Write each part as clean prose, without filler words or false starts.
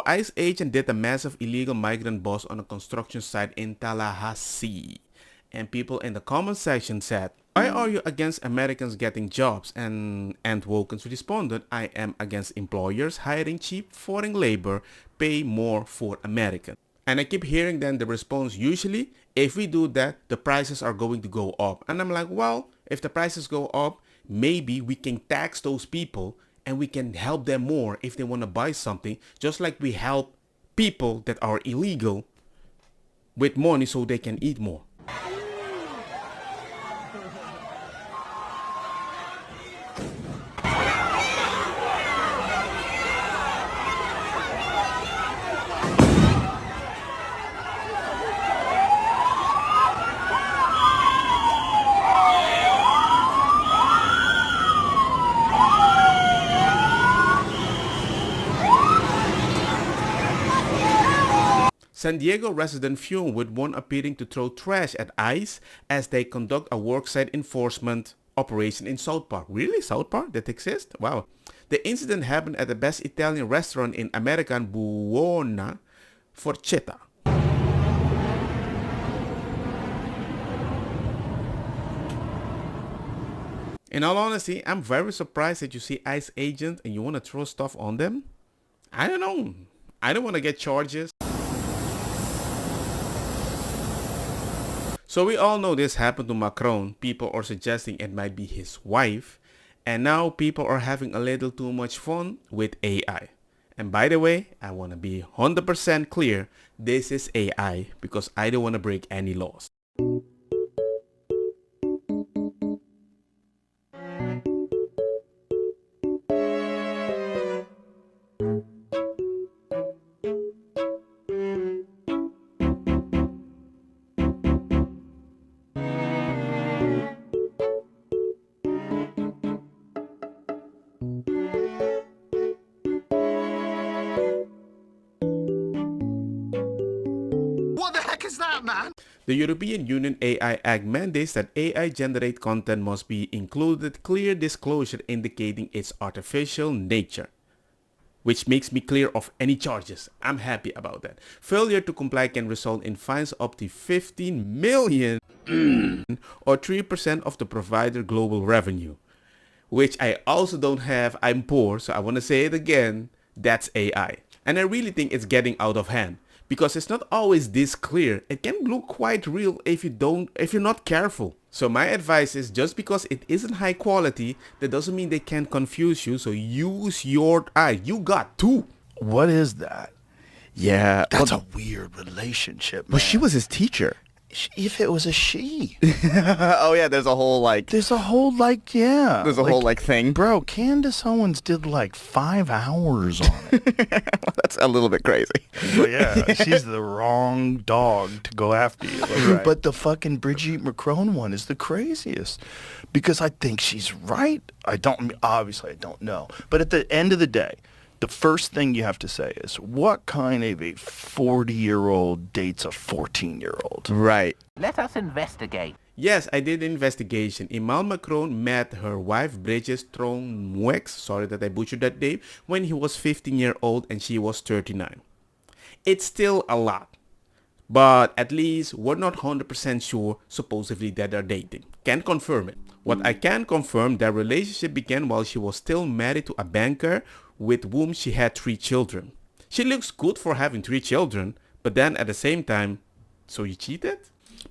So ICE agent did a massive illegal migrant bust on a construction site in Tallahassee. And people in the comment section said, why are you against Americans getting jobs? And Wilkins responded, I am against employers hiring cheap foreign labor, pay more for Americans. And I keep hearing then the response, usually, if we do that, the prices are going to go up. And I'm like, well, if the prices go up, maybe we can tax those people and we can help them more if they want to buy something, just like we help people that are illegal with money so they can eat more. San Diego resident fumed with one appearing to throw trash at ICE as they conduct a worksite enforcement operation in South Park. Really? South Park? That exists? Wow. The incident happened at the best Italian restaurant in American Buona Forchetta. In all honesty, I'm very surprised that you see ICE agents and you want to throw stuff on them. I don't know. I don't want to get charges. So we all know this happened to Macron. People are suggesting it might be his wife. And now people are having a little too much fun with AI. And by the way, I want to be 100% clear. This is AI because I don't want to break any laws. What the heck is that, man? The European Union AI Act mandates that AI-generated content must be included clear disclosure indicating its artificial nature, which makes me clear of any charges. I'm happy about that. Failure to comply can result in fines up to 15 million or 3% of the provider global revenue, which I also don't have. I'm poor, so I want to say it again. That's AI. And I really think it's getting out of hand. Because it's not always this clear. It can look quite real if you're not careful. So my advice is just because it isn't high quality, that doesn't mean they can confuse you. So use your eye. You got two. What is that? Yeah. That's a weird relationship, man. Well, she was his teacher. If it was a she. Oh, yeah, there's a whole, like... There's a whole, like, yeah. There's a whole, like, thing. Bro, Candace Owens did, like, 5 hours on it. Well, that's a little bit crazy. But yeah, she's the wrong dog to go after you. Right. But the fucking Brigitte Macron one is the craziest. Because I think she's right. Obviously, I don't know. But at the end of the day, the first thing you have to say is, what kind of a 40-year-old dates a 14-year-old? Right. Let us investigate. Yes, I did an investigation. Emmanuel Macron met her wife Brigitte Tronweix, sorry that I butchered that name, when he was 15 years old and she was 39. It's still a lot. But at least we're not 100% sure supposedly that they're dating. Can't confirm it. What I can confirm, their relationship began while she was still married to a banker with whom she had 3 children. She looks good for having 3 children, but then at the same time, so you cheated?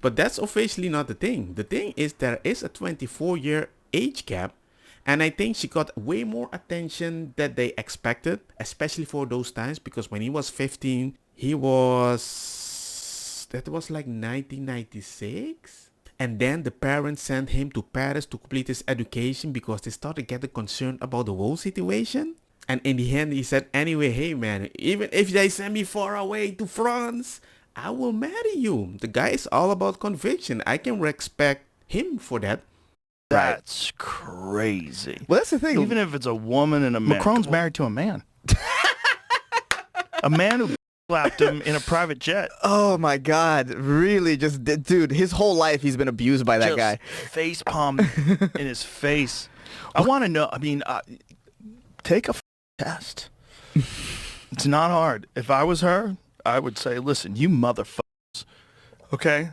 But that's officially not the thing. The thing is there is a 24-year age gap, and I think she got way more attention than they expected, especially for those times, because when he was 15, that was like 1996. And then the parents sent him to Paris to complete his education because they started getting concerned about the whole situation. And in the end, he said, anyway, hey man, even if they send me far away to France, I will marry you. The guy is all about conviction. I can respect him for that. That's crazy. Well, that's the thing. Even if it's a woman and a man. Macron's married to a man. A man who slapped him in a private jet. Oh, my God. Really? Just, dude, his whole life he's been abused by that Just guy. Face palm in his face. I want to know, I mean, take a test. It's not hard. If I was her, I would say, listen, you motherfuckers, okay?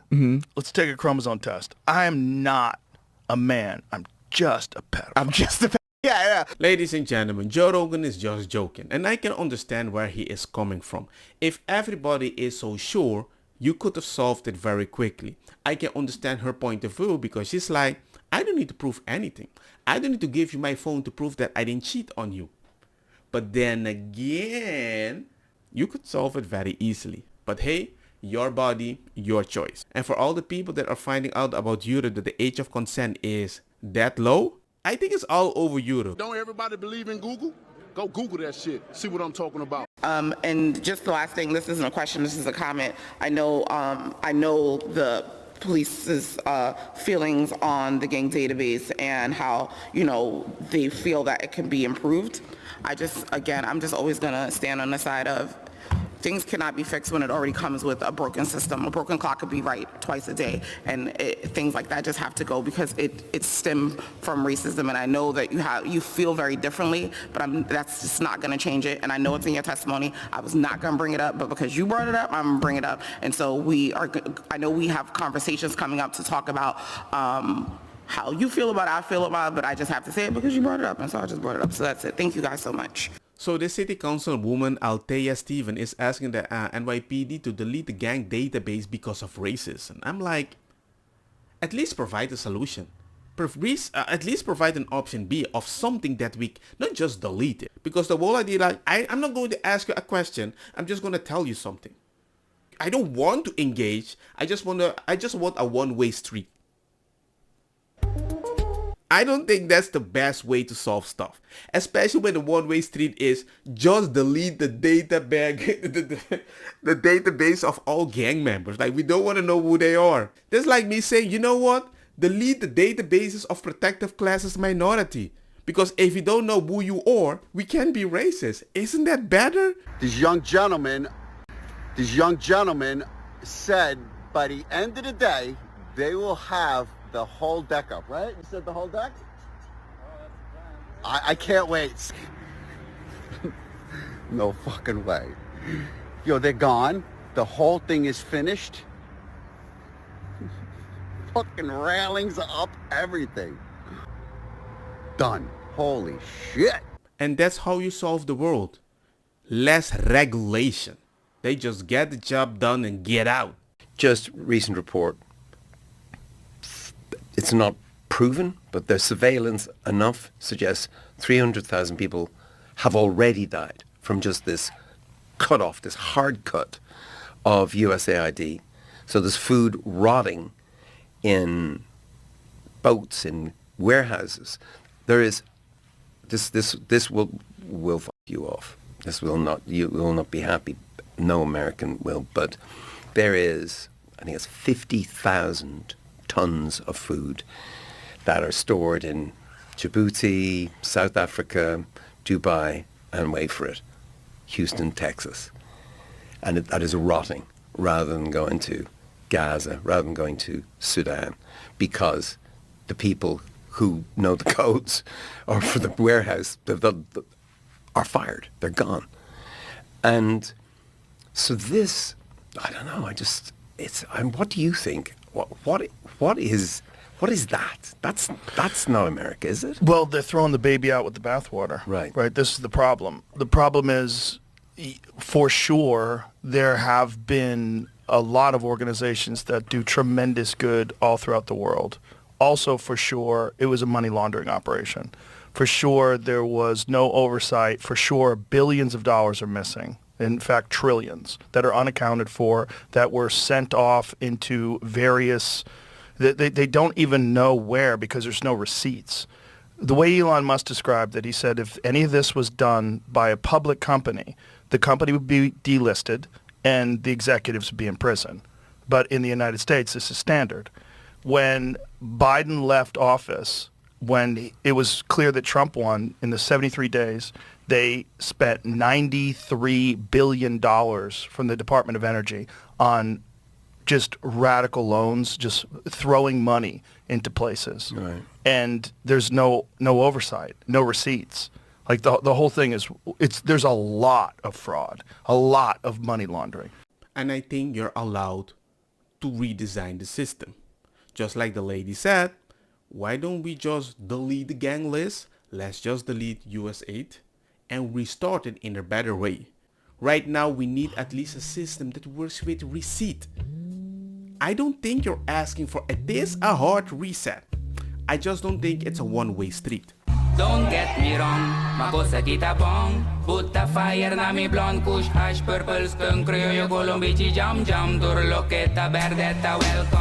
Let's take a chromosome test. I am not a man. I'm just a pedophile. I'm just a... Yeah. Ladies and gentlemen, Joe Rogan is just joking, and I can understand where he is coming from. If everybody is so sure, you could have solved it very quickly. I can understand her point of view because she's like, I don't need to prove anything. I don't need to give you my phone to prove that I didn't cheat on you. But then again, you could solve it very easily. But hey, your body, your choice. And for all the people that are finding out about Europe that the age of consent is that low, I think it's all over Europe. Don't everybody believe in Google? Go Google that shit. See what I'm talking about. And just the last thing, this isn't a question, this is a comment. I know the police's feelings on the gang database and how, they feel that it can be improved. I'm just always gonna stand on the side of things cannot be fixed when it already comes with a broken system. A broken clock could be right twice a day, and things like that just have to go because it stems from racism. And I know that you feel very differently, but that's just not going to change it. And I know it's in your testimony. I was not going to bring it up, but because you brought it up, I'm going to bring it up. And so I know we have conversations coming up to talk about how you feel about it, I feel about it, but I just have to say it because you brought it up, and so I just brought it up. So that's it. Thank you guys so much. So the city councilwoman Althea Stephen is asking the NYPD to delete the gang database because of racism. I'm like, at least provide a solution. At least provide an option B of something that we not just delete it. Because the whole idea, like, I'm not going to ask you a question. I'm just going to tell you something. I don't want to engage. I just want a one-way street. I don't think that's the best way to solve stuff, especially when the one-way street is just delete the the database of all gang members. Like, we don't want to know who they are. That's like me saying, you know what? Delete the databases of protective classes minority. Because if you don't know who you are, we can be racist. Isn't that better? These young gentlemen said by the end of the day, they will have the whole deck up, right? You said the whole deck? I can't wait. No fucking way. Yo, they're gone. The whole thing is finished. Fucking railings are up, everything. Done. Holy shit. And that's how you solve the world. Less regulation. They just get the job done and get out. Just recent report. It's not proven, but the surveillance enough suggests 300,000 people have already died from just this cut off, this hard cut of USAID. So there's food rotting in boats, in warehouses. There is this will fuck you off. You will not be happy. No American will. But there is, I think it's 50,000 tons of food that are stored in Djibouti, South Africa, Dubai, and wait for it, Houston, Texas. And that is rotting rather than going to Gaza, rather than going to Sudan, because the people who know the codes or for the warehouse are fired. They're gone. And so this, I don't know, what do you think? What is that? That's not America, is it? Well, they're throwing the baby out with the bathwater. Right. Right. This is the problem. The problem is, for sure, there have been a lot of organizations that do tremendous good all throughout the world. Also, for sure, it was a money laundering operation. For sure, there was no oversight. For sure, billions of dollars are missing. In fact, trillions that are unaccounted for, that were sent off into various, they don't even know where because there's no receipts. The way Elon Musk described it, he said if any of this was done by a public company, the company would be delisted and the executives would be in prison. But in the United States, this is standard. When Biden left office, when it was clear that Trump won in the 73 days, they spent $93 billion from the Department of Energy on just radical loans, just throwing money into places. Right. And there's no oversight, no receipts. Like the whole thing is, there's a lot of fraud, a lot of money laundering. And I think you're allowed to redesign the system. Just like the lady said, why don't we just delete the gang list? Let's just delete US 8 and restart it in a better way. Right now we need at least a system that works with receipt. I don't think you're asking for a hard reset. I just don't think it's a one-way street. Don't get me wrong, makosa kita bong. Put the fire na mi blonde, kush, hash, purple, skunk, criollo, colombici, jam, jam, turloqueta, verdetta, welcome.